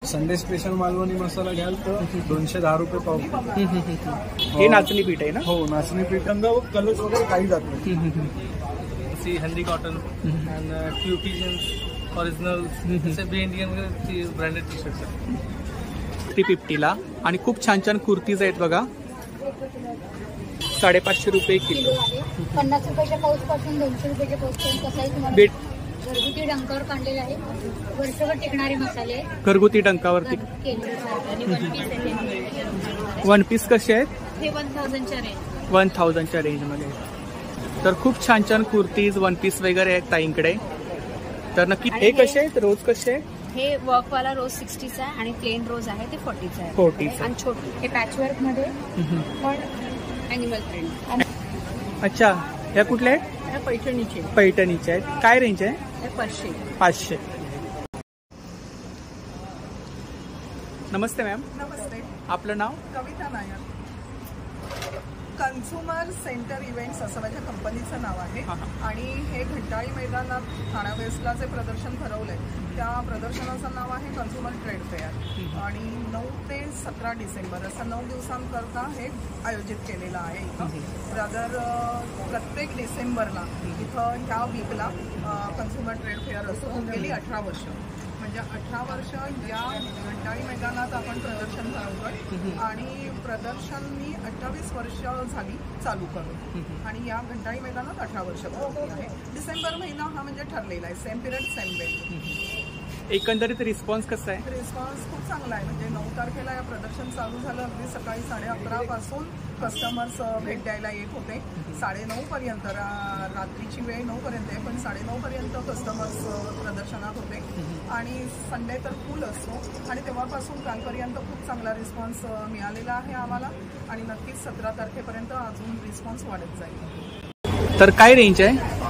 Sunday special Malvani मसाला घ्याल तर 210 रुपये पाव. हे नाचणी पीठ आहे ना? हो, नाचणी पीठ. रंग कलर्स वगैरे काही जात नाही. सी हंदी cotton and cutie jeans original Indian branded T shirts 350 ला. आणि खूप छान छान कुर्तीज आहेत बघा. 550 रुपये किलो. 50 रुपयाच्या पाऊस पासून 200 रुपयाच्या पाऊस पर्यंत कसाही तुम्हाला बीट घरगुती डंकावर काढलेले आहे. वर्षभर टिकणारे मसाले घरगुती डंकावरती. वन पीस कसे आहेत? हे 1000च्या रेंज. 1000च्या रेंजमध्ये. तर खूप छान छान कुर्तीज वन पीस वगैरे आहेत ताईंकडे. तर नक्की हे कसे आहेत? रोज कसे आहेत? हे वर्कवाला रोज 60चा आहे आणि प्लेन रोज आहे ते 40चा आहे. 40 आणि छोटे हे पॅचवर्क मध्ये पण ॲनिमल प्रिंट. अच्छा, ह्या कुठल्या आहेत? पैठणीचे. पैठणीचे आहेत. काय रेंज आहे? 500. नमस्ते मॅम. नमस्ते. आपलं नाव? कविता नायर. कन्झ्युमर सेंटर इव्हेंट्स असं माझ्या कंपनीचं नाव आहे. आणि हे घंटाळी मैदानात ठाणा वेस्टला जे प्रदर्शन ठरवलंय त्या प्रदर्शनाचं नाव आहे कन्झ्युमर ट्रेड फेअर. आणि 9 ते 17 डिसेंबर असं 9 दिवसांकरता हे आयोजित केलेलं आहे इथं. रादर प्रत्येक डिसेंबरला इथं ह्या वीकला कन्झ्युमर ट्रेड फेअर असतो. गेली 18 वर्ष, म्हणजे 18 वर्ष या घंटाळी मैदानात आपण प्रदर्शन भरवतोय. आणि प्रदर्शन मी 28 वर्ष झाली चालू करून. आणि या घंटाळी मैदानात 18 वर्ष पूर्ण आहे. डिसेंबर महिना हा म्हणजे ठरलेला आहे. Same period same way. एकंदरीत रिस्पॉन्स कसा आहे? रिस्पॉन्स खूप चांगला आहे. म्हणजे 9 तारखेला या प्रदर्शन चालू झालं. अगदी सकाळी 11:30 पासून कस्टमर्स भेट द्यायला येत होते. 9:30 पर्यंत रात्रीची वेळ 9 पर्यंत आहे, पण 9:30 पर्यंत कस्टमर्स प्रदर्शनात होते. आणि संडे तर फुल असतो. आणि तेव्हापासून कालपर्यंत खूप चांगला रिस्पॉन्स मिळालेला आहे आम्हाला. आणि नक्कीच 17 तारखेपर्यंत अजून रिस्पॉन्स वाढत जाईल. तर काय रेंज आहे?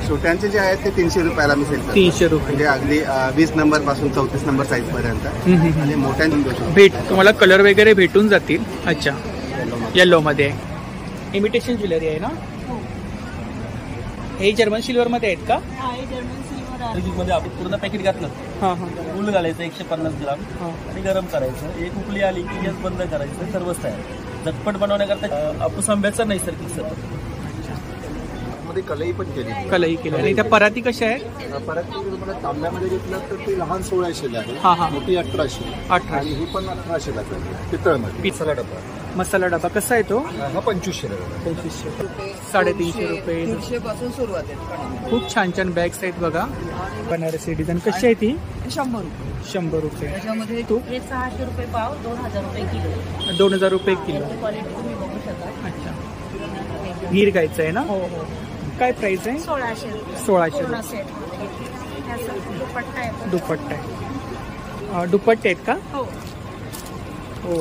छोट्यांचे जे आहेत ते 300 रुपयाला मी सेल करतो. 300 रुपये. म्हणजे अगदी 20 नंबर पासून 34 नंबर साईज पर्यंत. आणि मोठ्यांचे भेट तुम्हाला कलर वगैरे भेटून जातील. अच्छा, येलो मध्ये. इमिटेशन ज्वेलरी आहे ना? हे जर्मन सिल्वर मध्ये आहेत का? मध्ये आपण पूर्ण पॅकेट घातलं. फुल घालायचं 150 ग्राम आणि गरम करायचं. एक उकळी आली की गॅस बंद करायचं. सर्वच तयार. झटपट बनवण्याकरता हापूस आंब्याचा नैसर्गिक सरबत. कलई पण केली. कलई केली. आणि त्या पराती कशा आहेत? पराती तुम्हाला तांब्यामध्ये घेतलं तर ती लहान 1600 आहे. मोठी 1800. आणि ही पण 1800 आहे पितळमध्ये. मसाला डबा कसा आहे तो? हा 2500 आहे. 2500. 350 रुपये. 300 पासून सुरुवात आहे. खूप छान छान बॅग्स आहेत बघा. बनारसी डिझाईन कशी आहे ती? 100 रुपये. 100 रुपये. त्याच्यामध्ये तू 600 रुपये पाव, 2000 रुपये किलो. 2000 रुपये किलो. क्वालिटी तुम्ही बघू शकता. अच्छा, गीर गायचं आहे ना? हो. काय प्राइस आहे? 1600 रुपये. 1600 पूर्ण रुपये. सेट. दुपट्टा आहे. दुपट्टा आहे. दुपट्टे आहेत का? हो. हो.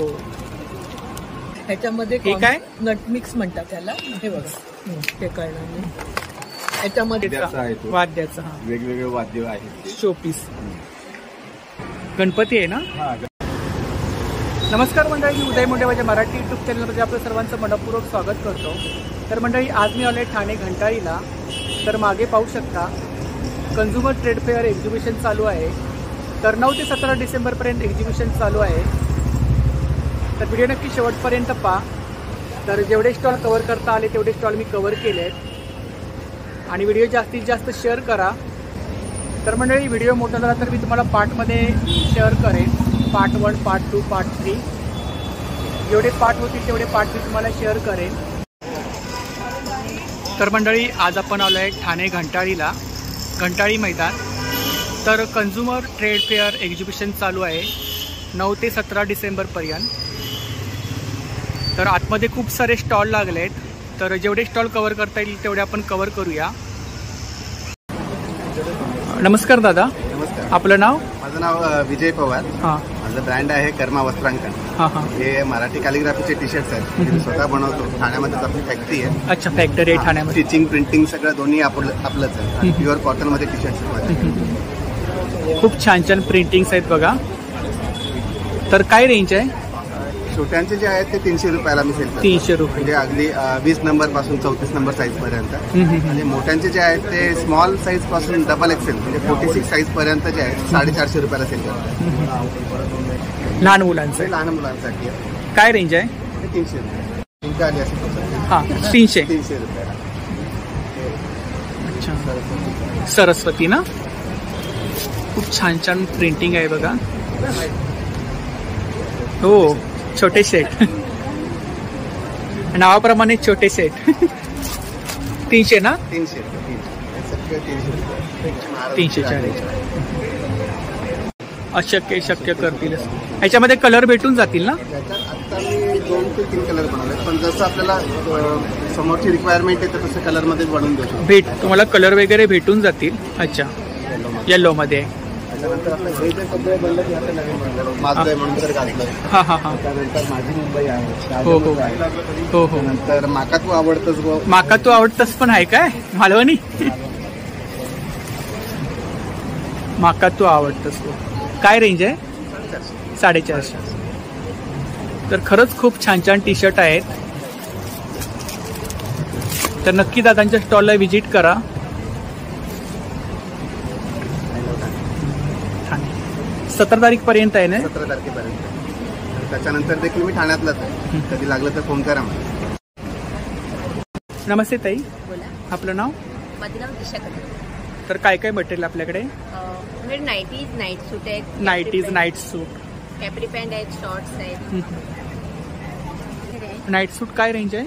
ह्याच्यामध्ये हे काय? नट मिक्स म्हणतात त्याला. हे बघा, ते कळणार नाही. ह्याच्यामध्ये वाद्याचा. वेगवेगळे वाद्य आहेत. शोपीस. गणपती आहे ना? नमस्कार मंडळी, मी उदय मुंडे माझ्या मराठी यूट्यूब चॅनलमध्ये आपलं सर्वांचं मनपूर्वक स्वागत करतो. तर मंडळी, आज मी आलोय ठाणे घंटाळीला. तर मागे पाहू शकता कन्झ्युमर ट्रेड फेअर एक्झिबिशन चालू आहे. तर 9 ते 17 डिसेंबरपर्यंत एक्झिबिशन चालू आहे. तर व्हिडिओ नक्की शेवटपर्यंत पहा. तर जेवढे स्टॉल कव्हर करता आले तेवढे स्टॉल मी कव्हर केले आहेत. आणि व्हिडिओ जास्तीत जास्त शेअर करा. तर मंडळी, व्हिडिओ मोठा झाला तर मी तुम्हाला पार्टमध्ये शेअर करेन. पार्ट 1, पार्ट 2, पार्ट 3 जेवढे पार्ट होतील तेवढे पार्ट मी तुम्हाला शेअर करेन. तर मंडळी, आज आपण आलो आहे ठाणे घंटाळीला, घंटाळी मैदान. तर कन्झ्युमर ट्रेड फेअर एक्झिबिशन चालू आहे 9 ते 17 डिसेंबरपर्यंत. तर आतमध्ये खूप सारे स्टॉल लागले आहेत. तर जेवढे स्टॉल कव्हर करता येईल तेवढे आपण कव्हर करूया. नमस्कार दादा. नमस्कार. आपलं नाव? माझं नाव विजय पवार. माझं ब्रँड आहे कर्मा वस्त्रांकन. हे मराठी कॅलिग्राफीचे टी शर्ट्स आहेत. मी स्वतः बनवतो. ठाण्यामध्येच आपली फॅक्टरी आहे. अच्छा, फॅक्टरी आहे ठाण्यामध्ये. स्टिचिंग, प्रिंटिंग सगळं दोन्ही आपलंच आहे. प्युअर कॉटनमध्ये टी शर्ट्स. खूप छान छान प्रिंटिंग्स आहेत बघा. तर काय रेंज आहे? छोट्यांचे जे आहेत ते 300 रुपयाला मी सेल करतो. 300 रुपये. म्हणजे अगदी 20 नंबर पासून 34 नंबर साईज पर्यंत. आणि मोठ्यांचे जे आहेत ते स्मॉल साईज पासून डबल एक्सेल म्हणजे 46 साईज पर्यंत जे आहेत 450 रुपयाला सेल करतो. लहान मुलांचं. लहान मुलांसाठी काय रेंज आहे? ते 300 रुपये. इंका आली असेल हां 300 रुपयाला. अच्छा सरस्वती ना, खूप छान छान प्रिंटिंग आहे बघा. हो छोटे सेट नावाप्रमाणे छोटे सेट 300 ना. 300 340 अशक्य शक्य करतीलच. ह्याच्यामध्ये कलर भेटून जातील ना. त्याच्यात आता मी 2 ते 3 कलर बनवले, पण जसं आपल्याला समोरची रिक्वायरमेंट आहे तसं कलरमध्ये बनवून देतो. तुम्हाला कलर वगैरे भेटून जातील. अच्छा येलो मध्ये. त्याच्यानंतर आपलं हे जे सगळे बनलं ते आता नवीन बनलं माझं म्हणून तर घातलं. हां हां हां. त्यानंतर माझी मुंबई आहे. हो हो हो हो. नंतर माका तू आवडतस. माका तू आवडतस पण आहे काय मालवणी. माका तू आवडतस. काय रेंज आहे? 450. तर खरंच खूप छान छान टी शर्ट आहेत. तर नक्की दादांच्या स्टॉलला व्हिजिट करा. 17 तारीखपर्यंत आहे ना. 17 तारखेपर्यंत. त्याच्यानंतर देखील मी ठाण्यातलाच आहे. कधी लागलं तर फोन करा मला. नमस्ते ताई, बोला. आपलं नाव? माझं नाव दिशा कदम. तर काय काय मटेरियल आपल्याकडे? नाईटीज, नाईट सूट आहेत. नाईटीज, नाईट सूट, कॅपरी पॅन्ट आहेत, शॉर्ट्स आहेत. नाईट सूट काय रेंज आहे?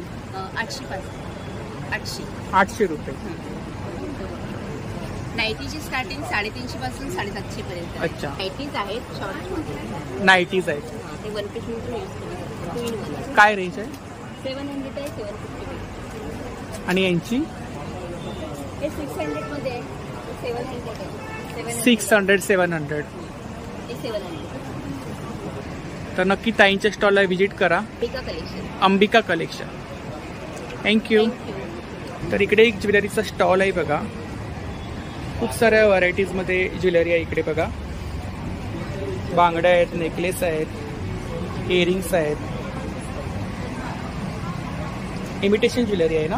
800 पासून 800. 800 रुपये. नाईटीची स्टार्टिंग 350 पासून 750 पर्यंत. अच्छा. नाईटीज आहेत, शॉर्ट्स नाईटीज आहेत. ते 1 पीस यूज करतो. 2 in 1. काय रेंज आहे? 700 आहे, 750. आणि यांची? हे 600 मध्ये आहे, 700 आहे. 600, 700. हे 700. तर नक्की ताईंच्या स्टॉलला व्हिजिट करा. Ambika collection. Ambika collection. Thank you. तर इकडे एक ज्वेलरीचा स्टॉल आहे बघा. खूप साऱ्या व्हरायटीजमध्ये ज्वेलरी आहे इकडे बघा. बांगड्या आहेत, नेकलेस आहेत, इयरिंग्स आहेत. इमिटेशन ज्वेलरी आहे ना.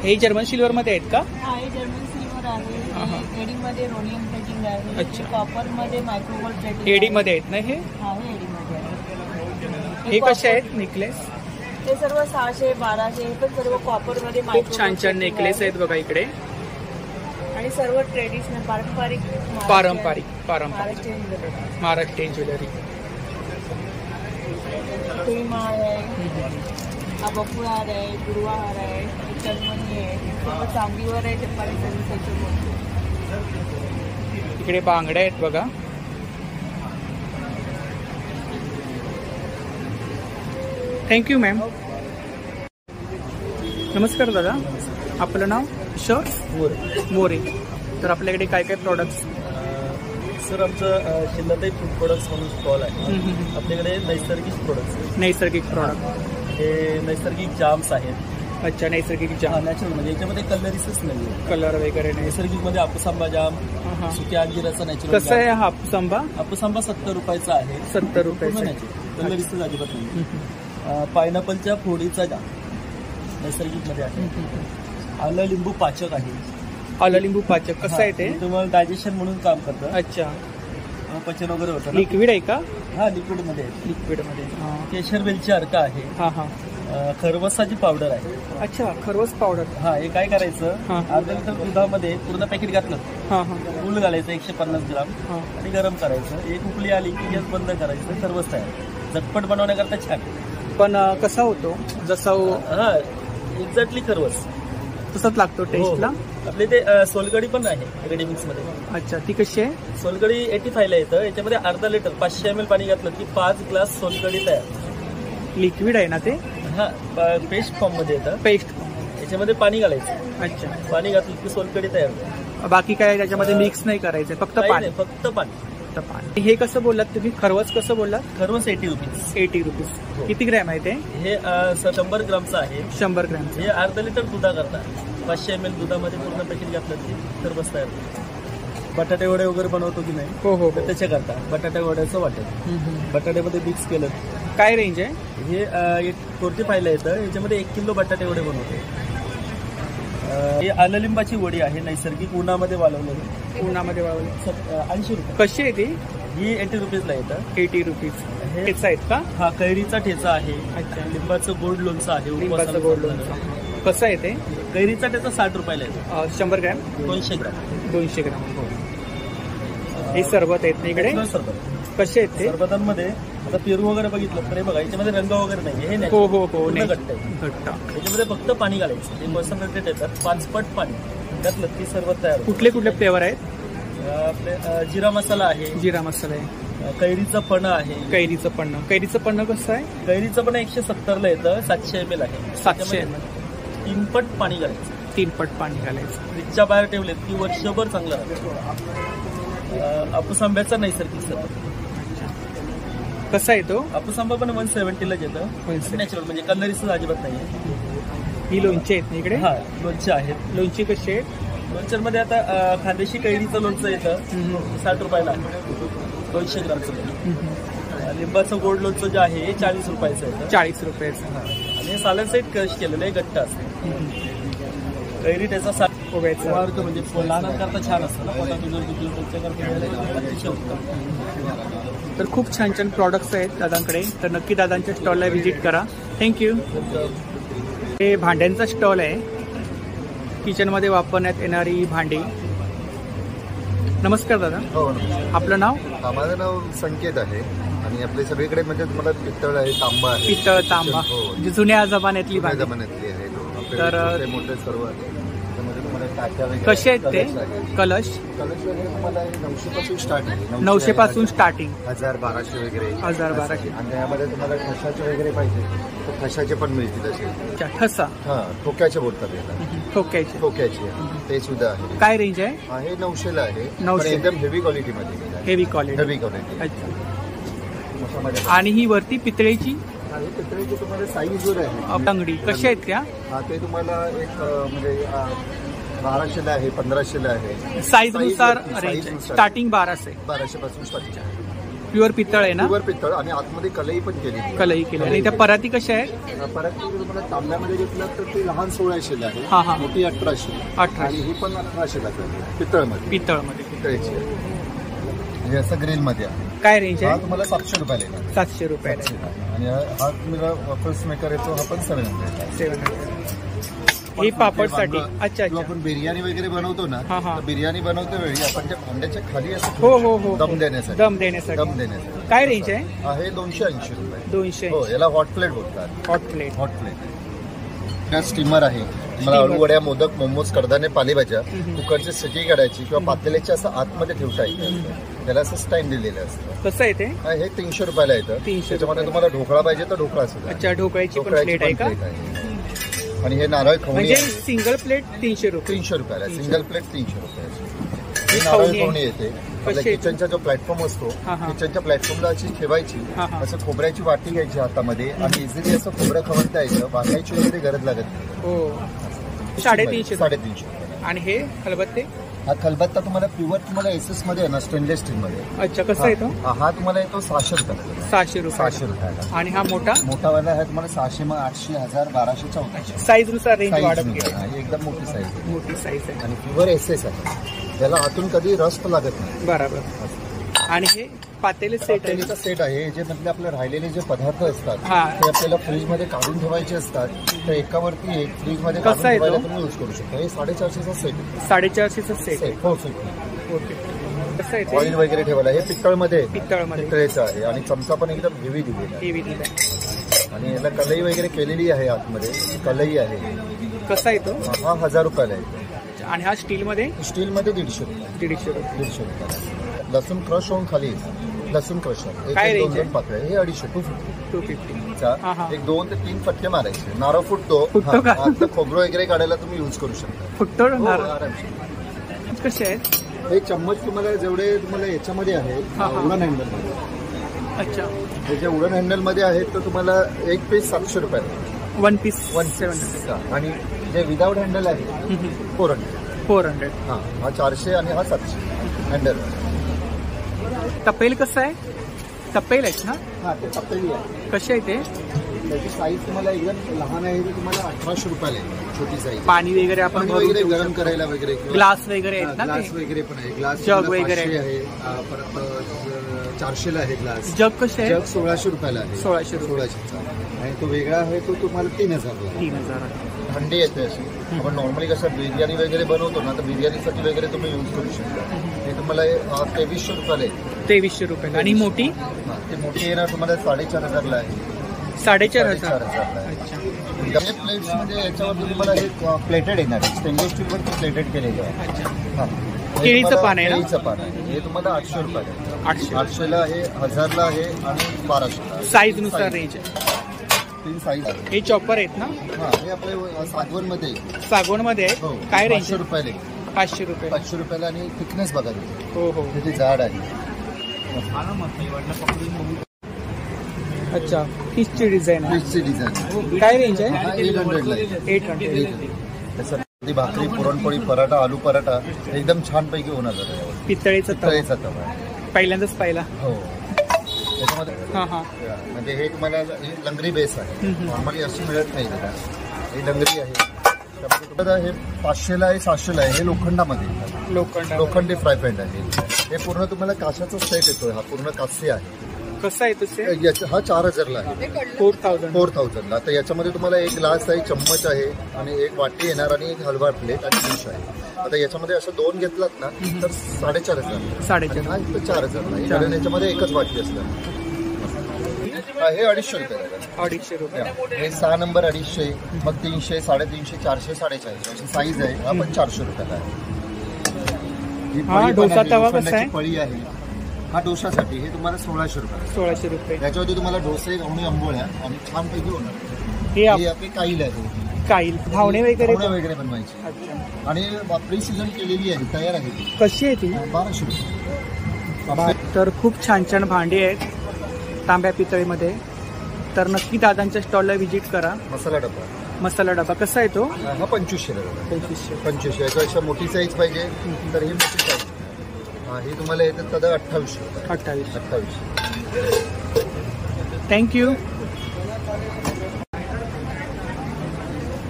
हे जर्मन सिल्वरमध्ये आहेत का? हे जर्मन सिल्वर आहे. एडीमध्ये रोनियम प्लेटिंग आहे. अच्छा. कॉपरमध्ये मायक्रोगोल्ड प्लेटिंग. एडीमध्ये आहेत ना हे? हे एडीमध्ये आहे. हे कसे आहेत नेकलेस? ते सर्व 600, 1200. हे पण सर्व कॉपरमध्ये खूप छान छान नेकलेस आहेत बघा इकडे. आणि सर्व ट्रेडिशनल पारंपरिक महाराष्ट्रीयन ज्वेलरी. माळ आहे, हा बकुळहार आहे, गुरुवाहार आहे, जर्मनी आहे. सर्व चांदीवर आहे. जपानी सर्विस. इकडे बांगड्या आहेत बघा. Thank you ma'am. नमस्कार दादा, आपलं नाव? किशोर मोरे. तर आपल्याकडे काय काय प्रोडक्ट्स? सर आमचं शिल्लताई फूड प्रोडक्ट्स म्हणून स्टॉल आहे. आपल्याकडे नैसर्गिक प्रोडक्ट्स. नैसर्गिक प्रोडक्ट. हे नैसर्गिक जाम्स आहेत. अच्छा. नैसर्गिक जाम. नॅचरल म्हणजे याच्यामध्ये कलरीसच नाही. कलर वगैरे नाही. नैसर्गिक मध्ये हापूसांबा जाम, सुक्या अंजिराचा नॅचरल. कसं आहे हापूसांबा? हापूसांबा 70 रुपयाचा आहे. 70 रुपयाचा. कलरीसच अजिबात नाही. पायनॅपलच्या फोडीचा जाम नैसर्गिक मध्ये आहे. आलं लिंबू पाचक आहे. आलं लिंबू पाचक कसं आहे ते? तुम्हाला डायजेशन म्हणून काम करतं. अच्छा. पचन वगैरे होतं. लिक्विड आहे का? हा लिक्विड मध्ये आहे. लिक्विड मध्ये. केशर वेलची अर्का आहे. हा हा. खरवसाची पावडर आहे. अच्छा. खरवस पावडर. हा. हे काय करायचं, अर्धा लिटर दुधामध्ये पूर्ण पॅकेट घातलं. हा हा. गुळ घालायचं 150 ग्राम आणि गरम करायचं. एक उकळी आली की गॅस बंद करायचं. खरवस तयार. झटपट बनवण्याकरता छान. पण कसा होतो? जसा हा एक्झॅक्टली खरवस तसंच लागतो टेस्टला. आपले ते सोलकडी पण आहे रेडीमिक्स मध्ये. अच्छा. ती कशी आहे? सोलकडी 85 ला येतं. याच्यामध्ये अर्धा लिटर 500 ml पाणी घातलं की 5 ग्लास सोलकडी तयार. लिक्विड आहे ना ते? हा. पेस्ट फॉर्म मध्ये येतं. पेस्ट. याच्यामध्ये पाणी घालायचं. अच्छा. पाणी घातलं की सोलकडी तयार. बाकी काय त्याच्यामध्ये मिक्स नाही करायचं, फक्त पाणी? फक्त पाणी. हे कसं बोललात तुम्ही? खरवस कसं बोललात? खरवस 80 रुपीज. 80 रुपीज. किती ग्रॅम आहे ते? हे 100 ग्रामचं आहे. 100 ग्रॅम. हे अर्धा लिटर दुधा करता. 500 ml दुधामध्ये पूर्ण पॅकेट घातलं की खरवस तयार. बटाटे वडे वगैरे बनवतो की नाही, हो हो तर हो. त्याच्याकरता बटाटे वड्याचं वाटत बटाट्यामध्ये मिक्स केलं. काय रेंज आहे? हे 45 ला येतं. याच्यामध्ये 1 किलो बटाटे वडे बनवतो. हे आललिंबाची वडी आहे, नैसर्गिक उन्हामध्ये वाळवलेली, उन्हामध्ये वाळवली. 80 रुपये. कशी आहे ती? ही 80 रुपीजला येतं. 80 रुपीज. ठेचा आहेत का? हा कैरीचा ठेचा आहे. अच्छा. लिंबाचं गोड लोणचं आहे. लिंबाचं गोड लोणचं. कसं आहे ते? कैरीचा ठेचा 60 रुपयाला येतो. 100 ग्रॅम? 200 ग्रॅम. 200 ग्रॅम. हे सरबत आहेत ना इकडे? सरबत. कसे आहेत ते? सरबतांमध्ये आता पेरू वगैरे बघितलं तर हे बघा, याच्यामध्ये रंग वगैरे नाही. हे हो हो हो. पूर्ण घट्ट आहे. घट्ट. याच्यामध्ये फक्त पाणी घालायचं. ते कॉन्सन्ट्रेटेड येतात. 5 पट पाणी त्यातलं ती सरबत तयार होतं. कुठले कुठले फ्लेवर आहेत? आपले जिरा मसाला आहे, जिरा मसाला आहे, कैरीचं पन्ह आहे. कैरीचं पन्ह. कैरीचं पन्ह कसं आहे? कैरीचं पण 170 ला येतं. 700 ml आहे. 700 3 पट पाणी घालायचं. 3 पट पाणी घालायचं. फ्रीजच्या बाहेर ठेवलेत की वर्षभर चांगलं राहतं. हापूस आंब्याचा नैसर्गिक सरबत. कसा आहे तो? हापूस आंबा पण 170 लाच येतं. 170. नॅचरल म्हणजे कलरीचं अजिबात नाही. ही लोणची आहेत ना इकडे? हा, लोणचे आहेत. लोणची कशी आहे? लोणच्यांमध्ये आता खानदेशी कैरीचं लोणचं येतं. 60 रुपयाला 200 ग्रामचं. लिंबाचं गोड लोणचं जे आहे हे 40 रुपयाचं येतं. 40 रुपयाचं. आणि सालन साईड क्रश केलेलं आहे, घट्ट असतं. कैरी त्याचा ओव्याचं. वाढतो म्हणजे लहानांकरता छान असतं ना. पोटात जर दुखलं त्याच्याकरता अतिशय उत्तम. तर खूप छान छान प्रॉडक्ट्स आहेत दादांकडे, तर नक्की दादांच्या स्टॉलला व्हिजिट करा. थँक्यू. हे भांड्यांचा स्टॉल आहे, किचनमध्ये वापरण्यात येणारी भांडी. नमस्कार दादा. हो. आपलं नाव? माझं नाव संकेत आहे आणि आपले सगळीकडे म्हणजे तुम्हाला पितळ आहे, तांबा आहे. पितळ, तांबा, म्हणजे जुन्या जमान्यातली भांडी. जमान्यातली आहे. तर मोठे मोठे सर्व आहे. त्यामध्ये तुम्हाला टाक्या वगैरे. कसे आहेत ते? कलश? कलश वगैरे तुम्हाला 900 पासून स्टार्ट आहे. 900 पासून स्टार्टिंग. 1000-1200 वगैरे. 1000-1200. आणि त्यामध्ये तुम्हाला ठशाचे वगैरे पाहिजे तर ठशाचे पण मिळतील असे. अच्छा, ठसा. हा, ठोक्याचे बोलतात याला. ठोक्याचे. ठोक्याचे ते सुद्धा आहे. काय रेंज आहे? आहे 900 ला आहे. 900. एकदम हेवी क्वालिटीमध्ये. Heavy quality. Heavy quality. अच्छा. मोठ्यामध्ये. आणि ही वरती पितळेची पितळेची तुम्हाला साईजवर आहे. बांगडी कशा आहेत त्या? हा, ते तुम्हाला एक म्हणजे 1200 ला आहे, 1500 ला आहे. साईज नुसार रेंज आहे. स्टार्टिंग 1200. 1200 पासून स्टार्टिंग. प्युअर पितळ आहे ना? प्युअर पितळ आणि आतमध्ये कलई पण केली. कलई केली. आणि त्या पराती कशा आहेत? परत तुम्हाला तांब्यामध्ये घेतलं तर ते लहान 1600 ला हा, हा. आहे, मोठी 1800. 1800. आणि ही पण 1800 ला आहे पितळमध्ये. पितळमध्ये. पितळेची आहे. म्हणजे असं ग्रिल मध्ये आहे. काय रेंज हा आहे? तुम्हाला 700 रुपयाला येणार. 700 रुपये. आणि हा तुम्हाला वॉफल्स मेकर येतो, हा पण 700. 700. ही पापडसाठी. अच्छा अच्छा. आपण बिर्याणी वगैरे बनवतो ना, हा, हा. तर बिर्याणी बनवतो वेळी आपण त्या भांड्याच्या खाली असं हो हो हो. दम देण्यासाठी. दम देण्यासाठी. दम देण्यासाठी. काय रेंज आहे? आहे 280 रुपये. 200. हो, याला हॉट प्लेट बोलतात. Hot plate. Hot plate. त्या स्टीमर आहे. तुम्हाला आलू वड्या, मोदक, मोमोज, कडधान्य, पालेभाज्या कुकरची सिटी काढायची किंवा पातेल्याच्या असं आतमध्ये ठेवता येतं. त्याला असं स्टँड दिलेलं असतं. कसं आहे ते? हे 300 रुपयाला येतं. 300. त्याच्यामध्ये तुम्हाला ढोकळा पाहिजे तर ढोकळा सुद्धा. अच्छा, ढोकळ्याची पण ढोकळ्याची प्लेट आहे पण का? प्लेट आहे. आणि हे नारळ खवणी म्हणजे आहे. सिंगल प्लेट 300 रुपये. 300 रुपयाला. सिंगल प्लेट 300 रुपयाची. ही ही नारळ खवणी आहे. खवणी येते. आपल्या कशी आहे? किचनचा जो प्लॅटफॉर्म असतो, हा, हा. किचनच्या प्लॅटफॉर्मला अशी ठेवायची. हा, हा. असं खोबऱ्याची वाटी घ्यायची हातामध्ये आणि इझिली असं खोबरं खवणता यायचं. वाटायची वगैरे गरज लागत नाही. हो. 350. 350. आणि हे खलबत्ते? हा खलबत्ता तुम्हाला प्युअर तुम्हाला एसएस मध्ये आहे ना, स्टेनलेस स्टील मध्ये. अच्छा, कसा येतो? हा तुम्हाला येतो 600 रुपयाला. 600 रुपये. 600 रुपयाला. आणि हा मोठा? मोठावाला आहे तुम्हाला 600, मग 800, 1000, 1200, 1400. साईज नुसार रेंज वाढत साईज गेली. ही एकदम मोठी साईज आहे. मोठी साईज आहे. आणि प्युअर एसएस आहे. त्याला आतून कधी रस्ट लागत नाही. बरोबर. आणि हे पातेले सेट आहे. पातेलीचा सेट आहे. जे म्हणजे आपले राहिलेले जे पदार्थ असतात हा. ते आपल्याला फ्रीजमध्ये काढून ठेवायचे असतात. तर एकावरती एक फ्रीजमध्ये कसा काढून आहे तो? ठेवायला तुम्ही यूज करू शकता. हे 450चा सेट आहे. 450चा सेट आहे. हो, सेट. ओके. कसं आहे ऑइल ते? वगैरे ठेवायला. हे पितळमध्ये आहे. पितळमध्ये. पितळेचं आहे आणि चमचा पण एकदम हेवी दिलेला आहे. हेवी दिलाय. आणि याला कलई वगैरे केलेली आहे आतमध्ये. कलई आहे. कसा आहे तो? हा 1000 रुपयाला आहे. आणि हा स्टीलमध्ये? स्टीलमध्ये 150 रुपये. 150 रुपये. 150 रुपयाला. लसूण क्रश होऊन खाली लसूण क्रशर. काय एक रेंज 2-2 आहे? पाकळ्या. हे 250. 250. चा हा, हा. एक 2 ते 3 फटके मारायचे. नारळ फुटतो. फुटतो का? आता खोबरं वगैरे काढायला तुम्ही यूज करू शकता. फुटतो हो, नारळ? आरामशीर. कसे आहेत? हे चम्मच तुम्हाला जेवढे तुम्हाला याच्यामध्ये आहे हा, हा. उडन हँडलमध्ये. अच्छा. हे जे उडन हँडलमध्ये आहेत तर तुम्हाला एक पीस 700 रुपयाला. 1 पीस 700. आणि जे विदाऊट हँडल आहे 400. 400. हा 400 आणि हा 700. हँडल. तपेल कसं आहे? तपेल आहेत ना? हा ते तपेली आहे. कसे आहे ते? त्याची साईज तुम्हाला एकदम लहान आहे, ती तुम्हाला 1800 रुपयाला आहे, छोटी साईज. पाणी वगैरे आपण पाणी भरून वगैरे ठेवू गरम शकतो. करायला वगैरे ग्लास वगैरे आहेत ना ग्लास ते? वगैरे पण आहे. ग्लास जग वगैरे 500 आहे. परत 400ला आहे ग्लास. जग कसे आहे? जग 1600 रुपयाला आहे. 1600 रुपये. 1600चा. आणि तो वेगळा आहे, तो तुम्हाला 3000ला आहे. 3000. थंडी येते अशी. आपण नॉर्मली कसं बिर्याणी वगैरे बनवतो ना, तर बिर्याणीसाठी वगैरे तुम्ही यूज करू शकता. हे तुम्हाला 2300 रुपयाला आहे. 2300 रुपये. आणि मोठी? हा, ती मोठी येणार तुम्हाला 4500ला आहे. 4500. अच्छा. प्लेट्स म्हणजे याच्यावरती तुम्हाला हे प्लेटेड येणार आहे. स्टेनलेस स्टीलवरती प्लेटेड केलेलं आहे. हा. केळीचं पान आहे ना? केळीचं पान आहे. हे तुम्हाला 800 रुपयाला आहे. 800 आहे, 1000ला आहे आणि 1200ला. साईज नुसार रेंज आहे. 3 साईज आहे. हे चॉपर आहेत ना? हा, हे आपले सागवनमध्ये सागवणमध्ये आहे. हो. काय रेंज? 500 रुपयाला. 500 रुपये. 500 रुपयाला. आणि थिकनेस बघा तुम्ही. हो हो. त्याची जाड आहे. अच्छा, फिशची डिझाईन आहे. फिशची डिझाईन. काय रेंज आहे? 800ला आहे. 800. त्यासाठी भाकरी, पुरणपोळी, पराठा, आलू पराठा एकदम छानपैकी होणार आहे. पितळेचा तवा. पितळेचा तवा आहे. पहिल्यांदाच पाहिला. हो. त्याच्यामध्ये हां हां. म्हणजे हे तुम्हाला हे लंगरी बेस आहे. नॉर्मली अशी मिळत नाही त्याला. हे लंगरी आहे. त्यामध्ये हे 500ला आहे, 700ला आहे. हे लोखंडामध्ये लोखंडी फ्राय पॅन आहे. हे पूर्ण तुम्हाला काशाचा सेट येतोय. हा पूर्ण कास्य आहे. कसं आहे तुझे? हा 4000ला आहे. 4000ला. तर याच्यामध्ये तुम्हाला एक ग्लास आहे, चम्मच आहे आणि एक वाटी येणार आणि एक हलवा प्लेट आणि डिश आहे. आता याच्यामध्ये असं 2 घेतलात ना तर 4500. 4500. हा इथं 4000ला. कारण याच्यामध्ये एकच वाटी असणार. हे 250 रुपये. 250 रुपये. हे 6 नंबर 250. मग 300, 350, 400, 450 अशी साईज आहे. हा पण 400 रुपयाला आहे. ही हा पळी पण डोसा आहे, तवा कसा लोखंडाची आहे? पळी आहे. हा डोशासाठी. हे तुम्हाला 1600 रुपये. 1600 रुपये. याच्यावरती तुम्हाला डोसे, घवणी, आंबोळ्या आणि छानपैकी होणार. हे ही आपली काईल आहे. काईल धावणे वगैरे वगैरे बनवायची. अच्छा. आणि प्री सीझन केलेली आहे, तयार आहे ती. कशी आहे ती? 1200 रुपये. तर खूप छान छान भांडी आहेत तांब्या पितळीमध्ये. तर नक्की दादांच्या स्टॉलला व्हिजिट करा. मसाला डबा. मसाला डबा कसा आहे तो? हा 2500 रुपये. 2500. याच्यापेक्षा मोठी साईज पाहिजे तर ही मोठी साईज. हा, ही तुम्हाला येतात दादा 2800 रुपये. 2800. थँक्यू.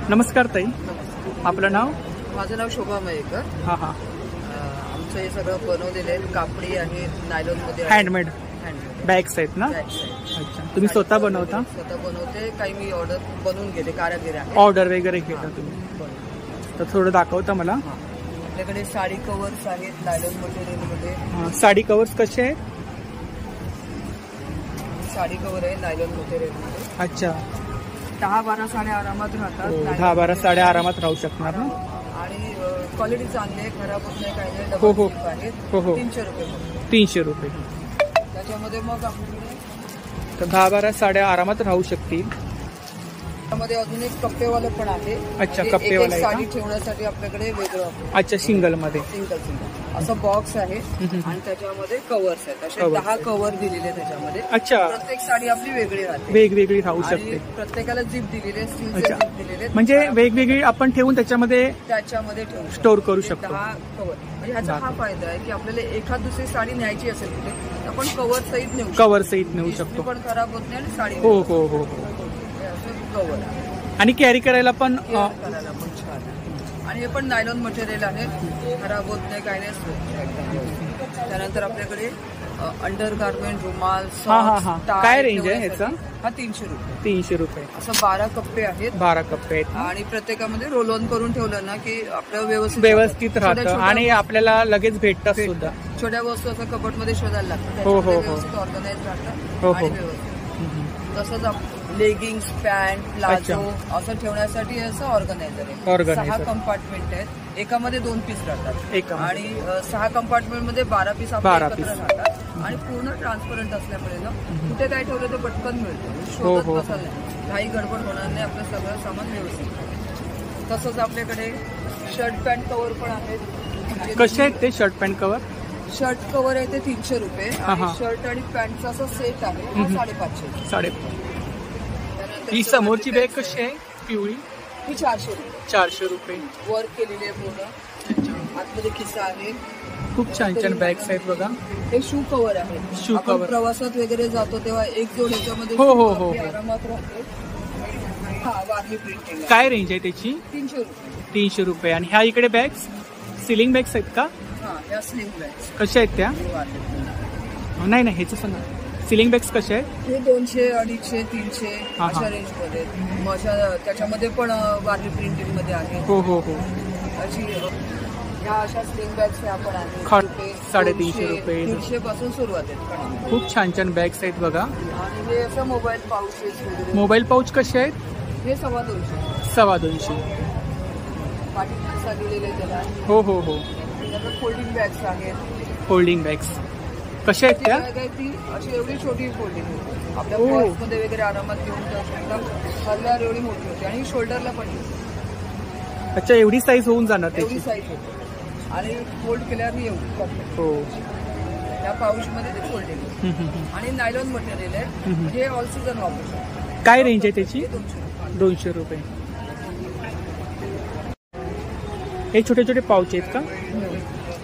नमस्कार ताई, आपलं नाव? माझं नाव शोभा मयेकर. हां हां. आमचं हे सगळं बनवलेलं आहे. कापडी आहे, नायलॉनमध्ये हँडमेड बॅग्स आहेत ना? अच्छा. तुम्ही स्वतः बनवता? स्वतः बनवते. काही मी ऑर्डर बनवून घेते, कारागीर आहे. ऑर्डर वगैरे घेता तुम्ही? तर थोडं दाखवता मला. आपल्याकडे साडी कव्हर्स आहेत नायलॉन मटेरियलमध्ये. साडी कव्हर्स कसे आहेत? साडी कव्हर आहे नायलॉन मटेरियलमध्ये. अच्छा. 10-12 साड्या आरामात राहतात. 10-12 साड्या आरामात राहू शकणार ना? आणि क्वालिटी चांगली आहे, खराब होत नाही, काही नाही. हो हो. डबल आहेत. हो हो. 300 रुपये. 300 रुपये. त्याच्यामध्ये मग आपल्याकडे तर 10-12 साड्या आरामात राहू शकतील. त्यामध्ये अजून एक कप्पेवालं पण आहे. अच्छा, एक कप्पेवाला आहे का? साडी ठेवण्यासाठी आपल्याकडे वेगळं. अच्छा, सिंगल मध्ये. सिंगल असं बॉक्स आहे आणि त्याच्यामध्ये कव्हर्स आहेत. असे 10 कव्हर दिलेले त्याच्यामध्ये. अच्छा. प्रत्येक साडी आपली वेगळी राहते, वेगवेगळी राहू शकते. प्रत्येकाला जिप दिलेली आहे, स्टीलचे अच्छा. जिप दिलेले. म्हणजे वेगवेगळी आपण ठेवून त्याच्यामध्ये ठेवू स्टोअर करू शकतो. 10 कव्हर. म्हणजे ह्याचा हा फायदा आहे की आपल्याला एखाद दुसरी साडी न्यायची असेल कुठे तर आपण कव्हर सहित नेऊ शकतो. कव्हर सहित नेऊ शकतो. पण खराब होत नाही आणि साडी. हो हो हो. कव्हर आणि कॅरी करायला पण छान. आणि हे पण नायलॉन मटेरियल आहे, खराब होत नाही, काही नाही. त्यानंतर आपल्याकडे अंडर गार्मेंट, रुमाल, काय रेंज आहे ह्याचा? हा 300 रुपये. 300 रुपये. असं 12 कप्पे आहेत. 12 कप्पे आहेत. आणि प्रत्येकामध्ये रोल ऑन करून ठेवलं ना की आपलं व्यवस्थित राहतं आणि आपल्याला लगेच भेटतात सुद्धा. छोट्या वस्तू असं कबडमध्ये शोधायला लागतात. हो हो. ऑर्गनाइज राहतात. हो हो. तसंच लेगिंग्स, पॅन्ट, प्लाझो असं ठेवण्यासाठी असं ऑर्गनायझर आहे. 6 कंपार्टमेंट आहेत. एकामध्ये 2 पीस राहतात आणि 6 कंपार्टमेंट मध्ये 12 पीस राहतात. आणि पूर्ण ट्रान्सपरंट असल्यामुळे ना कुठे काय ठेवलं तर पटकन मिळतं. शोधत बसायला नाही, काही गडबड होणार नाही, आपलं सगळं सामान व्यवस्थित. तसंच आपल्याकडे शर्ट पॅन्ट कव्हर पण आहेत. कसे आहेत ते shirt pant cover? Shirt cover आहे ते 300 रुपये. आणि शर्ट आणि पॅन्टचा असा सेट आहे, 550. 550. ही समोरची बॅग कशी आहे पिवळी? ही 400 रुपये. 400 रुपये. वर्क केलेली आहे पूर्ण. आतमध्ये खिसा आहे. खूप छान छान बॅग्स आहेत बघा. हे शू कव्हर आहे. शू आपण कव्हर प्रवासात वगैरे जातो तेव्हा एक जोड ह्याच्यामध्ये हो, हो, हो. आरामात राहते. हा वारली प्रिंटिंग आहे. काय रेंज आहे त्याची? 300 रुपये. 300 रुपये. आणि ह्या इकडे बॅग्स सिलिंग बॅग्स आहेत का? हा या स्लिंग बॅग्स कशा आहेत त्या? नाही नाही ह्याचं सांगा. सिलिंग बॅग्स कशा आहेत? हे 200, 250, 300 हा. अशा रेंज मध्ये. त्याच्यामध्ये पण वारली प्रिंटिंग मध्ये आहे. हो हो हो. अशी ह्या अशा स्लिंग बॅग्स आपण आहे. 350 रुपये. 300 पासून सुरुवात आहे. खूप छान छान बॅग्स आहेत बघा. आणि हे असं मोबाईल पाऊचेस वगैरे. मोबाईल पाऊच कसे आहेत? हे 250. 250. पाठी खिसा दिलेले त्याला. हो हो हो. त्याच्यात फोल्डिंग बॅग्स आहेत. फोल्डिंग बॅग्स कशा आहेत त्या? बॅग आहे ती अशी एवढी छोटी फोल्डिंग होती. आपल्या ओ. पर्समध्ये वगैरे आरामात घेऊन जाऊ शकता. हल्ल्यावर एवढी मोठी होती आणि शोल्डरला पण अच्छा एवढी साईज होऊन जाणार एवढी त्याची? साईज होती आणि फोल्ड केल्यावर एवढी कॉम्पॅक्ट. हो. त्या पाऊचमध्ये ते फोल्डिंग आणि नायलॉन मटेरियल आहे. हे ऑल सीझन वापरू शकतो. काय रेंज आहे त्याची? 200 200 रुपये. हे छोटे छोटे पाऊच आहेत का?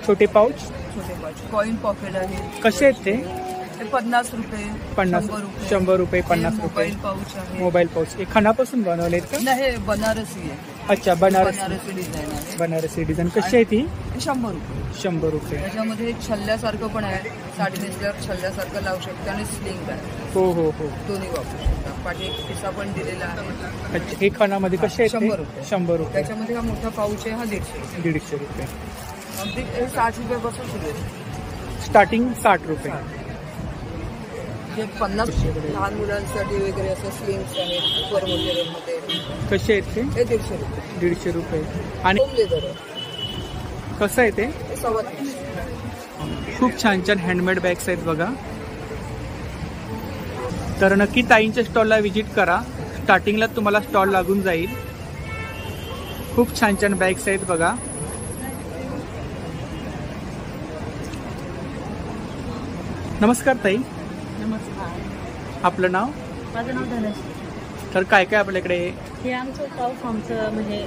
छोटे पाऊच. छोटे पाऊच. कॉइन पॉकेट आहे. कसे आहेत ते? हे 50 रुपये. 50 100 रुपये 50 रुपये. मोबाईल पाऊच आहे. Mobile pouch. हे खणापासून बनवलेत का? नाही हे बनारसी आहे. अच्छा बनारसी डिझाईन आहे. बनारसी डिझाईन. कशी आहे ती? 100 रुपये. 100 रुपये. त्याच्यामध्ये छल्ल्यासारखं पण आहे. साडी नेसल्यावर छल्ल्यासारखं लावू शकते आणि स्लिंग आहे. हो हो हो. दोन्ही वापरू शकता. पाठी एक खिसा पण दिलेला आहे. अच्छा हे खणामध्ये कसे आहेत? 100 रुपये. 100 रुपये. त्याच्यामध्ये हा मोठा पाऊच आहे. हा 150. 150 रुपये. अगदी हे 60 रुपयापासून सुरू आहे. स्टार्टिंग 60 रुपये. जे 50 लहान मुलांसाठी वगैरे असं स्लिंग्स आहेत सुपर मटेरियलमध्ये. कसे आहेत ते? हे 150 रुपये. 150 रुपये. आणि होम लेदर आहे. कसं आहे ते? हे 350. खूप छान छान हँडमेड बॅग्स आहेत बघा. तर नक्की ताईंच्या स्टॉलला व्हिजिट करा. स्टार्टिंगला तुम्हाला स्टॉल लागून जाईल. खूप छान छान बॅग्स आहेत बघा. नमस्कार ताई. नमस्कार. आपलं नाव? माझं नाव धनश्री. तर काय काय आपल्याकडे? हे आमचं पाऊस आमचं म्हणजे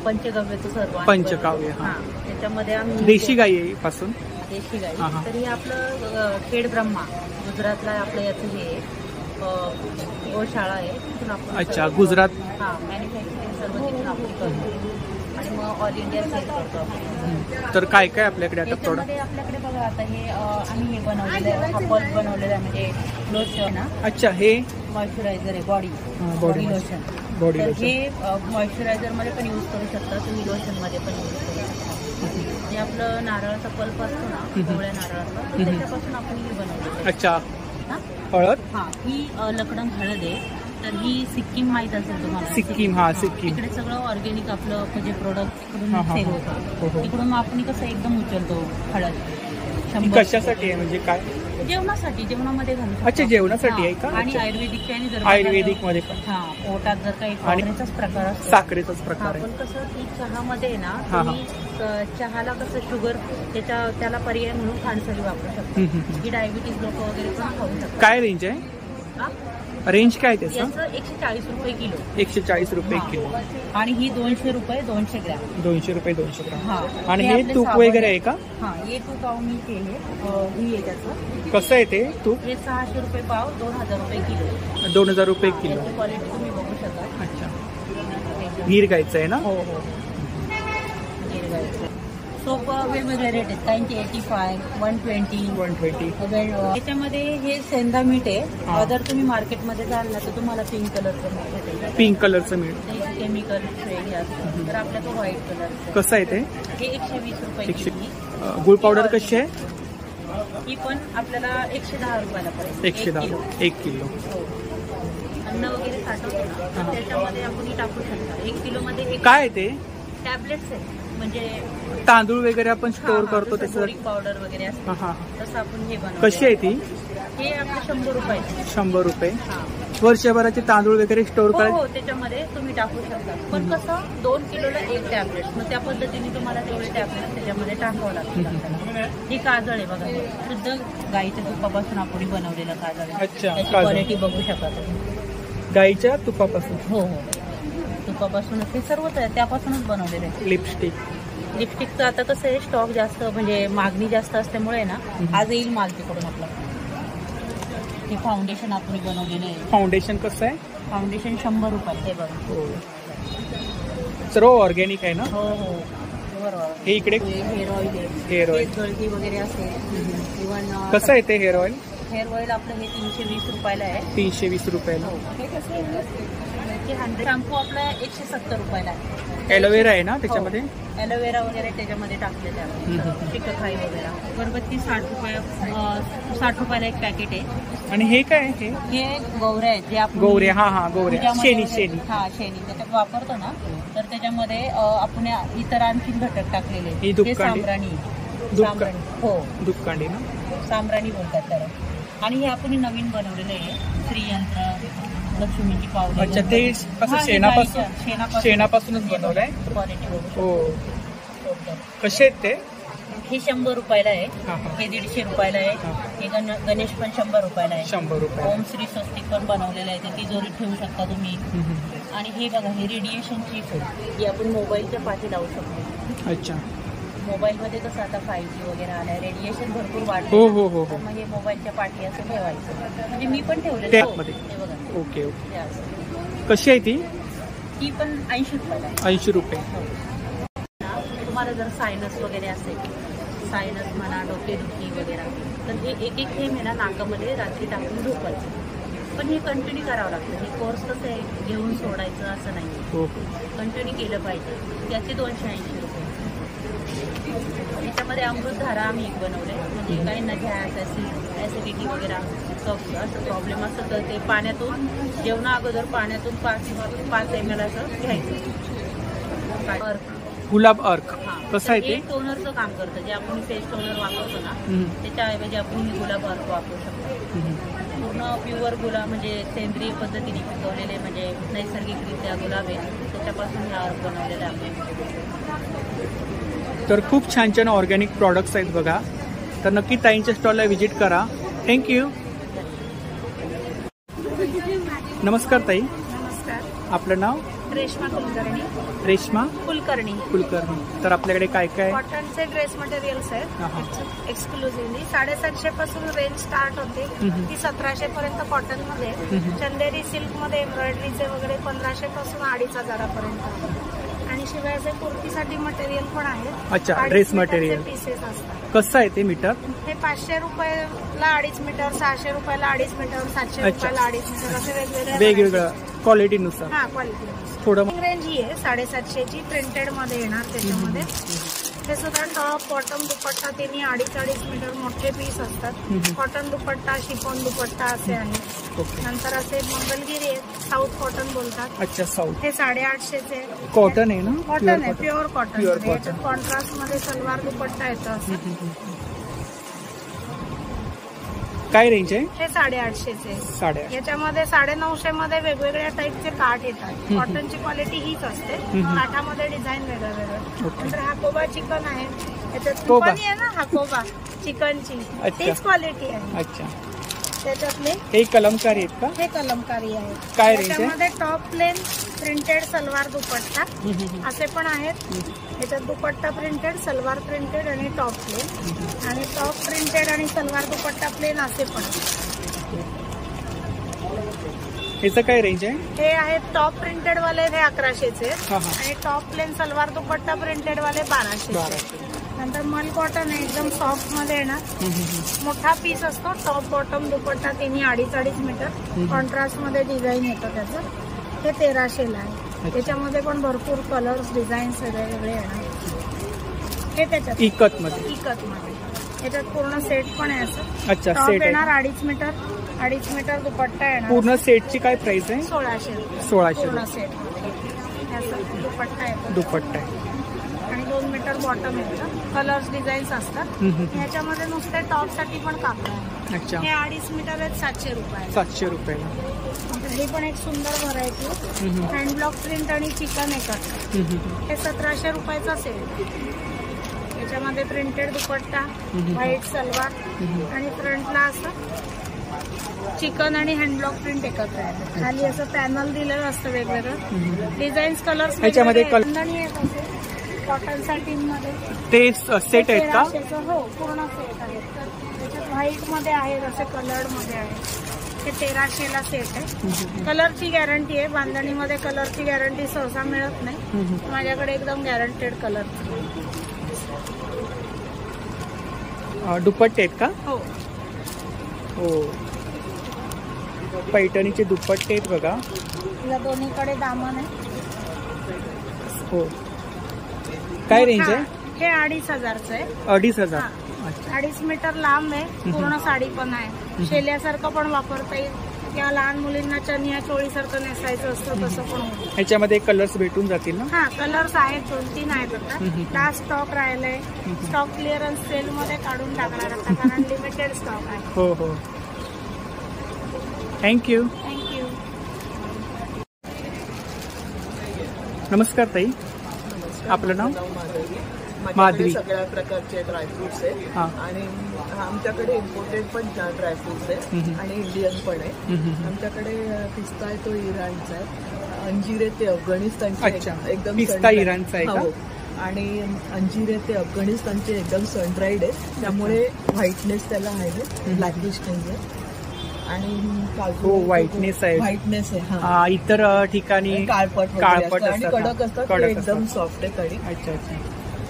पंचगव्याचं सर्व आहे. पंचकाव्य. हा. त्याच्यामध्ये आम्ही देशी गाई पासून. देशी गाई. हा, हा. तर हे आपलं खेड ब्रह्मा गुजरातला आपलं याचं हे गोशाळा आहे. तिथून आपण अच्छा गुजरात. हा मॅन्युफॅक्चरिंग सर्व तिथून आपण करतो आणि मग ऑल इंडिया सेल करतो आपण. तर काय काय आपल्याकडे आता प्रोडक्ट? त्याच्यामध्ये आपल्याकडे बघा आता हे आम्ही हे बनवलेलं आहे. हा पल्प बनवलेला आहे म्हणजे लोशन ना. अच्छा हे मॉइश्चरायझर आहे. Body lotion. बॉडी तर लोशन. हे मॉइश्चरायझर मध्ये पण यूज करू शकता तुम्ही. लोशन मध्ये पण यूज करू शकता. हे आपलं नारळाचा पल्प असतो ना कोवळ्या नारळाचा त्याच्यापासून आपण हे बनवलं. अच्छा हळद. हा ही लकडंग हळद आहे. तर ही सिक्कीम माहित असेल तुम्हाला? सिक्कीम. हा सिक्कीम. इकडे सगळं ऑर्गॅनिक आपलं म्हणजे प्रोडक्ट तिकडून हा, हा, सेल हा. होतं. हो, हो. तिकडून मग आपण कसं एकदम उचलतो हळद. ही 100 कशासाठी आहे म्हणजे काय? जेवणासाठी जेवणामध्ये घालू शकतो. अच्छा जेवणासाठी आहे का? आणि अच्छा. आयुर्वेदिक आणि जर आयुर्वेदिक मध्ये पण. हा पोटात जर काही आणि साखरेचाच प्रकार असतो. साखरेचाच प्रकार आहे. आपण कसं की चहामध्ये आहे ना हा, हा. तुम्ही चहाला कसं शुगर त्याला पर्याय म्हणून खांडसाली वापरू शकतो. ही डायबिटीज लोक वगैरे पण खाऊ शकतात. काय रेंज आहे? हा? रेंज काय त्याचं? याचं 140 रुपये किलो. 140 रुपये किलो. आणि ही 200 रुपये 200 ग्रॅम. 200 रुपये 200 ग्राम. हा. आणि हे हे आपले तूप साबण वगैरे आहे का? हा हे तूप आम्ही केले. ही आहे त्याचं. कसं आहे ते तूप? हे 600 रुपये पाव 2000 रुपये किलो. 2000 रुपये किलो. याची क्वालिटी तुम्ही बघू शकता. अच्छा गीर गायचं आहे ना? हो हो. सोप वेगवेगळे रेट आहेत. काहींचे 85, 120. 120. त्याच्यामध्ये हे सेंधा मीठ आहे. जर तुम्ही मार्केटमध्ये जाल ना तर तुम्हाला पिंक कलरचं मीठ भेटेल. पिंक कलरचं मीठ. केमिकल हे असतं. तर आपल्याकडे व्हाईट कलरचं. कसं आहे ते? हे 120 रुपये 100. किलो. गुळ पावडर कशी आहे? ही पण आपल्याला 110 रुपयाला पडेल. 110. 1 किलो. हो. अन्न वगैरे साठवतो ना तर त्याच्यामध्ये आपण ही टाकू शकता. 1 किलोमध्ये काय आहे ते? टॅबलेट्स आहे. म्हणजे तांदूळ वगैरे आपण स्टोअर करतो त्याचं. बोरिक पावडर वगैरे असतं. हा हा. तसं आपण हे बनवतो. कशी आहे ती? हे आपलं 100 रुपये. 100 रुपये. हा. वर्षभराचे तांदूळ वगैरे स्टोअर हो करायचे? हो त्याच्यामध्ये तुम्ही टाकू शकता. पण कसं 2 किलोला 1 टॅबलेट. मग त्या पद्धतीने तुम्हाला तेवढे टॅबलेट त्याच्यामध्ये टाकावं लागतं. ही काजळ आहे बघा. शुद्ध गाईच्या तुपापासून आपण बनवलेलं काजळ आहे. अच्छा, त्याची काजळ. क्वालिटी बघू शकता तुम्ही. गाईच्या तुपापासून. हो हो तुपापासूनच हे सर्वच आहे त्यापासूनच बनवलेलं आहे. लिपस्टिक. लिपस्टिकचं आता कसं आहे, स्टॉक जास्त म्हणजे मागणी जास्त असल्यामुळे ना आज येईल माल तिकडून आपला. हे फाउंडेशन आपण बनवलेलं आहे. फाउंडेशन कसं आहे? फाउंडेशन 100 रुपये. हे बघा. हो, सर्व ऑर्गॅनिक आहे ना? हो हो. हे इकडे हेअर ऑइल आहे. हेअर ऑइल गळती वगैरे असेल. इव्हन कसं आहे ते हेअर ऑइल? हेअर ऑइल आपलं हे 320 रुपयाला आहे. 320 रुपयाला. हे कसं आहे, 100. शॅम्पू आपला 170 रुपयाला आहे. एलोवेरा आहे ना त्याच्यामध्ये? एलोवेरा वगैरे त्याच्यामध्ये टाकलेलं आहे. टिकखाई वगैरे. अगरबत्ती 60 रुपयाला एक पॅकेट आहे. आणि हे काय आहे? हे गौऱ्या आहेत जे आपण गौऱ्या. हा गौऱ्या. शेणी. हा शेणी त्याच्यात वापरतो ना, तर त्याच्यामध्ये आपण इतर आणखी घटक टाकलेले. हे सांब्राणी. हो, दुपकांडी ना, सांब्राणी बोलतात त्याला. आणि हे आपण नवीन बनवलेलं आहे श्रीयंत्र लक्ष्मीची पावडर. अच्छा, ते कसं शेणापासूनच बनवलंय? क्वालिटी. हो. कसे आहेत ते? हे 100 रुपयाला आहे. हे 150 रुपयाला आहे. हे गणेश पण 100 रुपयाला आहे. 100 रुपये. ओम श्री स्वस्तिक पण बनवलेलं आहे. ते तिजोरीत ठेवू शकता तुम्ही. आणि हे बघा, हे रेडिएशनची जी आपण मोबाईलच्या पाठी लावू शकतो. अच्छा. मोबाईलमध्ये कसं आता 5G वगैरे आलाय, रेडिएशन भरपूर वाढलं. हो. मग हे मोबाईलच्या पाठी असं ठेवायचं. म्हणजे मी पण ठेवलेलं त्यामध्ये. हे बघा. ओके. कशी आहे ती? ती पण 80 रुपयाला आहे. 80 रुपये. तुम्हाला जर सायनस वगैरे असेल, सायनस म्हणा, डोकेदुखी वगैरे, तर हे एक थेंब आहे ना नाकामध्ये रात्री टाकून झोपायचं. पण हे कंटिन्यू करावं लागतं. हे कोर्स कसं आहे, घेऊन सोडायचं असं नाही, कंटिन्यू केलं पाहिजे. त्याचे 280 रुपये. याच्यामध्ये अमृतधारा आम्ही एक बनवले. म्हणजे काही न गॅस ॲसिडिटी वगैरे असं प्रॉब्लेम असतं तर ते पाण्यातून जेवणा अगोदर पाण्यातून 5 ml असं घ्यायचं. गुलाब अर्क कसं आहे ते? टोनरचं काम करतं. जे आपण फेस टोनर वापरतो ना, त्याच्याऐवजी आपण हे गुलाब अर्क वापरू शकतो. पूर्ण प्युअर गुलाब म्हणजे सेंद्रिय पद्धतीने पिकवलेले, म्हणजे नैसर्गिकरित्या गुलाब आहे, त्याच्यापासून हे अर्क बनवलेलं आहे. तर खूप छान ऑर्गॅनिक प्रॉडक्ट्स आहेत बघा. तर नक्की ताईंच्या स्टॉलला व्हिजिट करा. थँक्यू. नमस्कार ताई. नमस्कार. आपलं नाव? रेश्मा कुलकर्णी. रेश्मा कुलकर्णी. तर आपल्याकडे काय काय? कॉटनचे ड्रेस मटेरियल्स आहेत एक्सक्लुझिव्हली. 750 पासून रेंज स्टार्ट होते. ती 1700 पर्यंत कॉटन मध्ये. चंदेरी सिल्क मध्ये एम्ब्रॉयडरीचे वगैरे 1500 पासून 2500 पर्यंत. आणि शिवाय असे कुर्तीसाठी मटेरियल पण आहे. अच्छा, ड्रेस मटेरियल पीसेस असतात. कसं आहे ते मीटर? हे 500 रुपयाला 2.5 मीटर, 600 रुपयाला 2.5 मीटर, 700 रुपयाला 2.5 मीटर, असे वेगवेगळ्या क्वालिटीनुसार. हा, क्वालिटी थोडं रेंज ही आहे 750 ची. प्रिंटेड मध्ये येणार त्याच्यामध्ये. हे सुद्धा टॉप बॉटम दुपट्टा तिन्ही 2.5 मीटर मोठे पीस असतात. कॉटन दुपट्टा, शिफॉन दुपट्टा असे आहेत. नंतर असे मंगलगिरी आहेत, साऊथ कॉटन बोलतात. अच्छा, साऊथ. हे 850 चे कॉटन आहे ना? कॉटन आहे, प्युअर कॉटन. कॉन्ट्रास्ट मध्ये सलवार दुपट्टा येतो. काय रेंज आहे? हे 850 चे. 850. याच्यामध्ये 950 मध्ये वेगवेगळ्या टाईपचे काठ येतात. कॉटनची क्वालिटी हीच असते. काठामध्ये डिझाईन वेगळं. नंतर हाकोबा चिकन आहे. याच्यात कंपनी आहे ना हाकोबा चिकनची, तीच क्वालिटी आहे. अच्छा. त्याच्यातले हे कलमकारी आहेत का? हे कलमकारी आहे. काय रेंज आहे? त्याच्यामध्ये टॉप प्लेन प्रिंटेड सलवार दुपट्टा असे पण आहेत. याच्यात दुपट्टा प्रिंटेड, सलवार प्रिंटेड आणि टॉप प्लेन. आणि टॉप प्रिंटेड आणि सलवार दुपट्टा प्लेन असे पण. याचं काय रेंज आहे? हे आहेत टॉप प्रिंटेड वाले, हे 1100 चे. आणि टॉप प्लेन सलवार दुपट्टा प्रिंटेड वाले 1200. नंतर मल कॉटन आहे, एकदम सॉफ्ट मध्ये येणार. मोठा पीस असतो. टॉप बॉटम दुपट्टा तिन्ही 2.5 मीटर. कॉन्ट्रास्ट मध्ये डिझाईन येतं त्याचं. हे 1300 ला आहे. त्याच्यामध्ये पण भरपूर कलर्स डिझाईन्स वेगळे येणार. हे त्याच्यात इकत मध्ये. याच्यात पूर्ण सेट पण आहे असं. अच्छा, टॉप सेट येणार 2.5 मीटर, 2.5 मीटर दुपट्टा येणार. पूर्ण सेटची काय प्राइस आहे? 1600 रुपये. 1600 पूर्ण सेट दुपट्टा येतो. दुपट्टा आहे. आणि 2 मीटर बॉटम येतं. कलर्स डिझाईन्स असतात. ह्याच्यामध्ये नुसते टॉप साठी पण कापड आहे. अच्छा. हे 2.5 मीटर आहेत 700 रुपये. 700 रुपयाला. ही पण एक सुंदर व्हरायटी. हँडब्लॉक प्रिंट आणि चिकन एकत्र. हे 1700 रुपयाचा सेट. याच्यामध्ये प्रिंटेड दुपट्टा, व्हाईट सलवार आणि फ्रंटला असं चिकन आणि हँडब्लॉक प्रिंट एकत्र आहे. खाली असं पॅनल दिलेलं असतं वेगवेगळं. डिझाईन्स कलर्स याच्यामध्ये कंदणी आहेत असे. कॉटन साठीमध्ये ते सेट आहेत का? 1300 हो, पूर्ण सेट आहे. तर त्याच्यात व्हाईट मध्ये आहे, असे कलर्ड मध्ये आहे. हे 1300 ला सेट आहे. कलरची गॅरंटी आहे. बांधणीमध्ये कलरची गॅरंटी सहसा मिळत नाही. माझ्याकडे एकदम गॅरंटेड कलर. दुपट्टे आहेत का? हो हो, पैठणीचे दुपट्टे आहेत बघा. या दोन्हीकडे दामन आहे. हो, काय रेंज आहे? हे 2500 आहे. 2500. 2.5 मीटर लांब आहे. पूर्ण साडी पण आहे. शेल्यासारखं पण वापरता येईल. या लहान मुलींना चनिया चोळी सारखं नेसायचं असतं तसं पण होतं. ह्याच्यामध्ये कलर्स भेटून जातील ना? हा, कलर्स आहेत 2-3 आहेत आता. लास्ट स्टॉक राहिलाय. स्टॉक क्लिअरन्स सेल मध्ये काढून टाकणार आता, कारण लिमिटेड स्टॉक आहे. हो हो, थँक्यू. थँक्यू. नमस्कार ताई, आपलं नाव? माझ्याकडे माधवी. सगळ्या प्रकारचे ड्रायफ्रुट्स आहेत आणि आमच्याकडे इम्पोर्टेड पण ड्रायफ्रुट्स आहेत आणि इंडियन पण आहे. आमच्याकडे पिस्ता आहे, तो इराणचा आहे. अंजीर आहे, ते अफगाणिस्तानचे एकदम पिस्ता इराणचा आहे का? आणि अंजीर आहे, ते अफगाणिस्तानचे एकदम सनड्राईड आहे, त्यामुळे व्हाईटनेस त्याला आहे, ब्लॅकिश नाही आहे. आणि काजू व्हाईटनेस आहे. व्हाईटनेस आहे. इतर ठिकाणी काळपट आणि कडक असतात, ते एकदम सॉफ्ट आहे कढी. अच्छा अच्छा.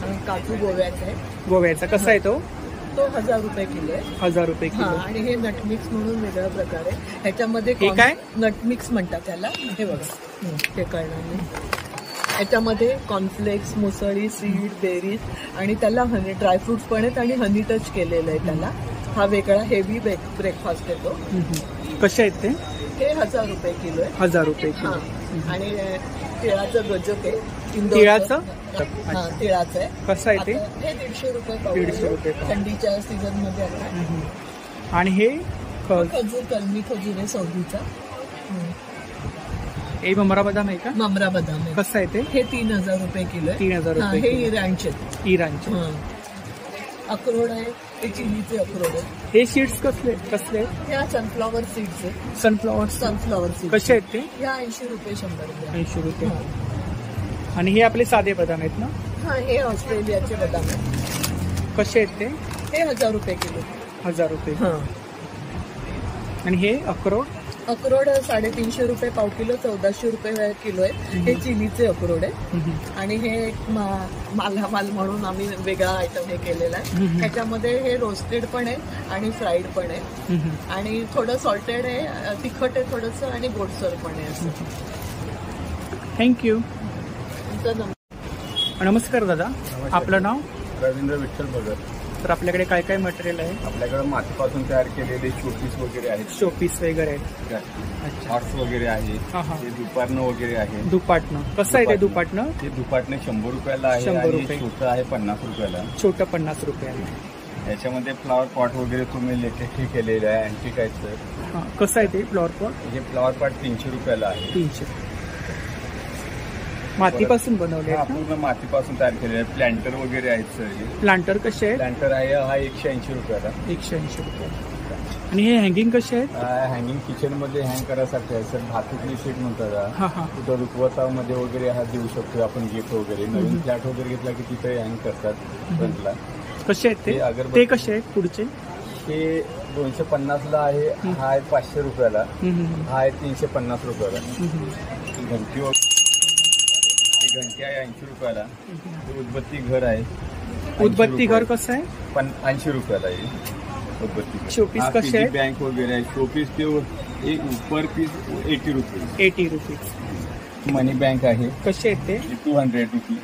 आणि काजू गोव्याचा आहे. गोव्याचा कसा आहे तो? तो 1000 रुपये किलो आहे. 1000 रुपये किलो. आणि हे नटमिक्स म्हणून वेगळा प्रकार आहे. ह्याच्यामध्ये हे काय? नटमिक्स म्हणतात त्याला. हे बघा, ते कळणार नाही. ह्याच्यामध्ये कॉर्नफ्लेक्स, मुसळी, सीड, बेरीज आणि त्याला ड्रायफ्रुट्स पण आहेत आणि हनी टच केलेलं आहे त्याला. हा वेगळा हेवी ब्रेकफास्ट येतो. कसे आहेत ते? हे 1000 रुपये किलो आहे. 1000 रुपये किलो. आणि तिळाचं गजक आहे. तिळाचं? तिळाचं आहे. कसं आहे ते? हे 150 रुपये. 150 रुपये. थंडीच्या सीझन मध्ये आता. आणि हे खजूर, कलमी खजूर आहे सौदीचा. हे ममरा बदाम आहे का? ममरा बदाम आहे. कसं आहे ते? हे 3000 रुपये किलो आहे. 3000 रुपये. हे इराणचे. अक्रोड आहे, हे चिलीचे अक्रोड आहे. हे सीड्स कसले कसले? ह्या सनफ्लॉवर सीड्स आहे. सनफ्लॉवर सीड्स कसे आहेत ते? ह्या 80 रुपये 100 रुपये. 80 रुपये. आणि हे आपले साधे बदाम आहेत ना? हा, हे ऑस्ट्रेलियाचे बदाम आहेत. कसे आहेत ते? हे 1000 रुपये किलो. 1000 रुपये. आणि हे अक्रोड? अक्रोड 350 रुपये पाव किलो, 1400 रुपये किलो आहे. हे चिलीचे अक्रोड आहे. आणि हे मालहमाल म्हणून आम्ही वेगळा आयटम हे केलेला आहे. ह्याच्यामध्ये हे रोस्टेड पण आहे आणि फ्राईड पण आहे आणि थोडं सॉल्टेड आहे, तिखट आहे थोडंसं आणि गोडसर पण आहे असं. थँक्यू. नमस्कार दादा, आपलं नाव? रवींद्र विठ्ठल भगत. तर आपल्याकडे काय काय मटेरियल आहे? आपल्याकडे मातीपासून तयार केलेले शोपीस वगैरे आहेत. शोपीस वगैरे आहेत. हॉर्स वगैरे आहे. हे दुपाटणं वगैरे आहे. दुपाटणं कसं आहे ते? दुपाटणं ते दुपाटणं 100 रुपयाला आहे. 100 रुपये. छोटं आहे 50 रुपयाला. छोटं 50 रुपयाला. याच्यामध्ये फ्लॉवर पॉट वगैरे तुम्ही लेटेस्ट केलेलं आहे. अँटिक आहे सर. कसं आहे ते फ्लॉवर पॉट? हे फ्लॉवर पॉट 300 रुपयाला आहे. 300. मातीपासून बनवले? पूर्ण मातीपासून तयार केलेले आहे. प्लांटर वगैरे आहेत सर. प्लांटर कसे आहेत? प्लांटर आहे हा 180 रुपयाला. 180 रुपये. आणि हे हँगिंग कसे आहेत? हँगिंग किचन मध्ये हँग करायसाठी आहे सर. धातूतली शीट म्हणतात. कुठं रुखवतामध्ये वगैरे हा देऊ शकतो आपण गिफ्ट वगैरे. नवीन फ्लॅट वगैरे घेतला की तिथे हँग करतात फ्रंटला. कसे आहेत ते? कसे आहेत पुढचे? हे 250 ला आहे. हा आहे 500 रुपयाला. हा आहे 350 रुपयाला. घंटी आहे 80 रुपयाला. उदबत्ती घर आहे. उदबत्ती घर कसं आहे? 80 रुपयाला आहे उदबत्ती. शोपीस कसे आहे? बँक वगैरे आहे. शोपीस ते पर पीस 80 रुपीज. 80 रुपीज. मनी बँक आहे. कसे आहेत ते? 200 रुपीज.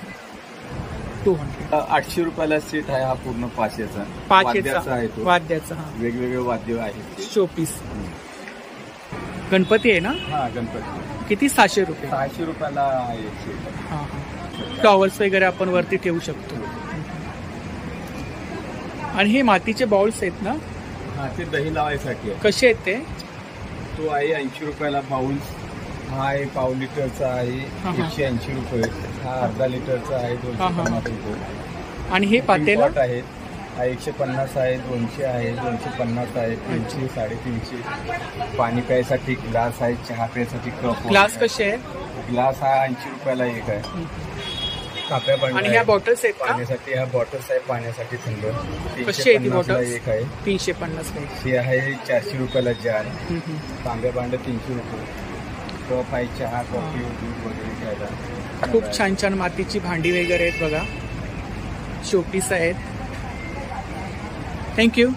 200. 800 रुपयाला सेट आहे हा पूर्ण 500चा. 500चा आहे तो. वाद्याचा. वेगवेगळे वाद्य आहेत. शोपीस. गणपती आहे ना? हा, गणपती. किती? 600 रुपये. 600 रुपयाला आहे. टॉवल्स वगैरे आपण वरती ठेवू शकतो. आणि हे मातीचे बाउल्स आहेत ना? हा, ते दही लावायसाठी आहे. कसे आहेत ते? तो आहे 80 रुपयाला बाउल्स. हा आहे पाव लिटरचा आहे 180 रुपये. हा अर्धा लिटरचा आहे 250 रुपये. आणि हे पातेलं आहेत. हा 150 आहे, 200 आहे, 250 आहे, 300, 350. पाणी प्यायसाठी ग्लास आहे, चहा प्यायसाठी कप. ग्लास कसे आहे? ग्लास हा 80 रुपयाला एक आहे. काप्या पाणी आणि ह्या बॉटल्स आहेत का? पाण्यासाठी ह्या बॉटल्स आहे पाण्यासाठी थंड. कशी आहे ती 350 ला बॉटल? एक आहे. 350 ही आहे 400 रुपयाला जार. तांब्या भांड 300 रुपये. कप आहे चहा कॉफी दूध वगैरे घ्यायला. खूप छान छान मातीची भांडी वगैरे आहेत बघा, शोपीस आहेत. थँक्यू.